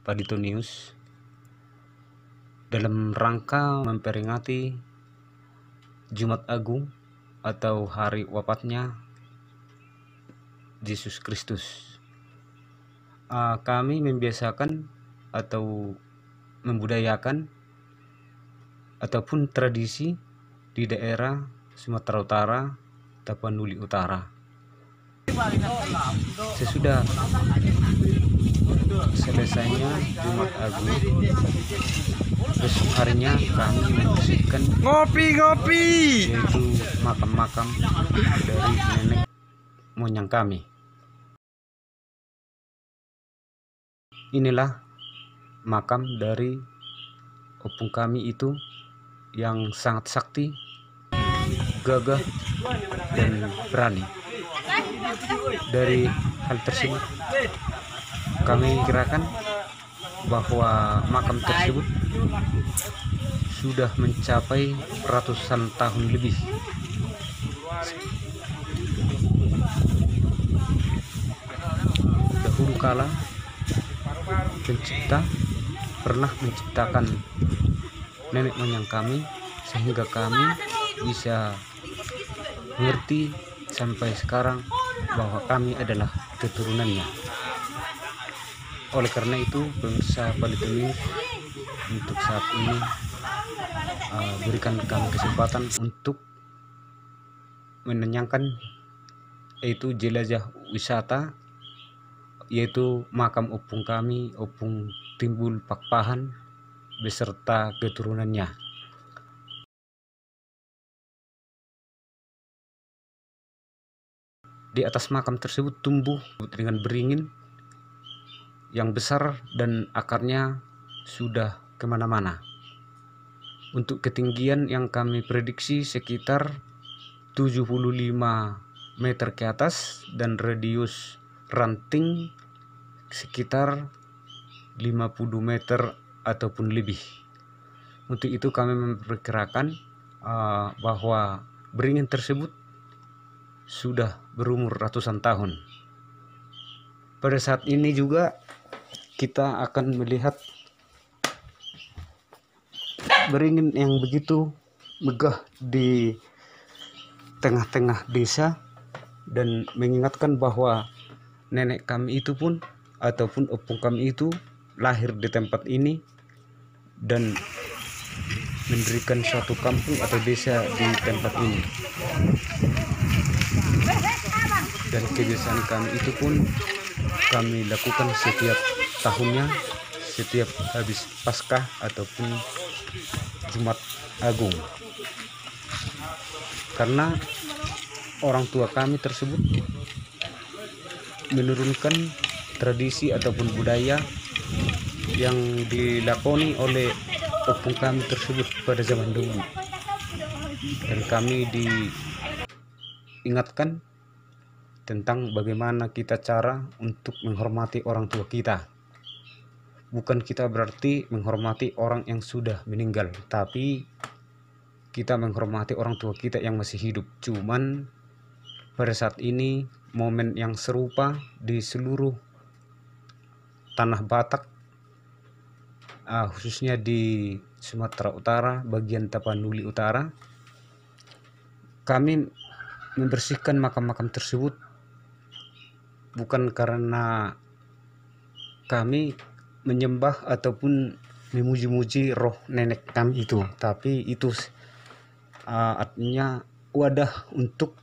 Padito News dalam rangka memperingati Jumat Agung atau hari wafatnya Yesus Kristus. Kami membiasakan atau membudayakan ataupun tradisi di daerah Sumatera Utara, Tapanuli Utara. Sesudah selesainya Jumat Agung, besok harinya kami membersihkan yaitu makam-makam dari nenek moyang kami. Inilah makam dari opung kami itu yang sangat sakti, gagah, dan berani. Dari hal tersebut kami kirakan bahwa makam tersebut sudah mencapai ratusan tahun lebih. Dahulu kala pencipta pernah menciptakan nenek moyang kami sehingga kami bisa mengerti sampai sekarang bahwa kami adalah keturunannya. Oleh karena itu, pemirsa Padito News untuk saat ini berikan kami kesempatan untuk menanyakan yaitu jelajah wisata, yaitu makam opung kami, Opung Timbul Pakpahan beserta keturunannya. Di atas makam tersebut tumbuh dengan beringin yang besar dan akarnya sudah kemana-mana. Untuk ketinggian yang kami prediksi sekitar 75 meter ke atas dan radius ranting sekitar 50 meter ataupun lebih. Untuk itu kami memperkirakan bahwa beringin tersebut sudah berumur ratusan tahun. Pada saat ini juga kita akan melihat beringin yang begitu megah di tengah-tengah desa dan mengingatkan bahwa nenek kami itu pun ataupun opung kami itu lahir di tempat ini dan mendirikan suatu kampung atau desa di tempat ini. Dan kebiasaan kami itu pun kami lakukan setiap tahunnya, setiap habis Paskah ataupun Jumat Agung. Karena orang tua kami tersebut menurunkan tradisi ataupun budaya yang dilakoni oleh opung kami tersebut pada zaman dulu. Dan kami diingatkan tentang bagaimana kita cara untuk menghormati orang tua kita. Bukan kita berarti menghormati orang yang sudah meninggal, tapi kita menghormati orang tua kita yang masih hidup. Cuman pada saat ini momen yang serupa di seluruh tanah Batak, khususnya di Sumatera Utara, bagian Tapanuli Utara, kami membersihkan makam-makam tersebut bukan karena kami menyembah ataupun memuji-muji roh nenek kami itu, tapi itu artinya wadah untuk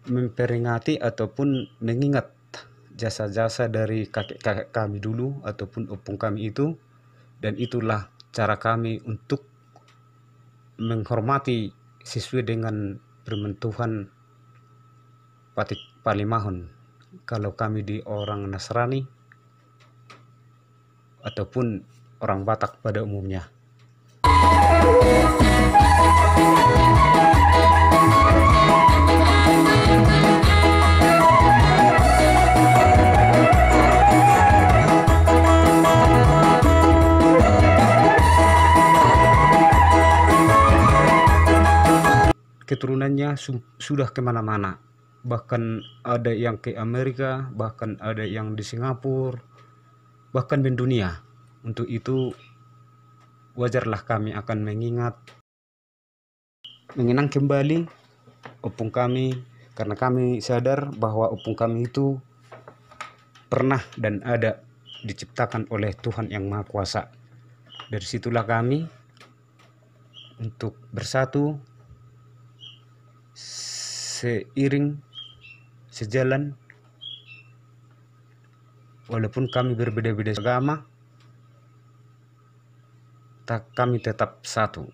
memperingati ataupun mengingat jasa-jasa dari kakek-kakek kami dulu ataupun opung kami itu. Dan itulah cara kami untuk menghormati sesuai dengan firman Tuhan Patik Palimahon. Kalau kami di orang Nasrani ataupun orang Batak pada umumnya. Keturunannya sudah kemana-mana, bahkan ada yang ke Amerika, bahkan ada yang di Singapura, bahkan mendunia. Untuk itu wajarlah kami akan mengenang kembali opung kami, karena kami sadar bahwa opung kami itu pernah dan ada diciptakan oleh Tuhan yang Maha Kuasa. Dari situlah kami untuk bersatu seiring sejalan, walaupun kami berbeda-beda agama, kami tetap satu.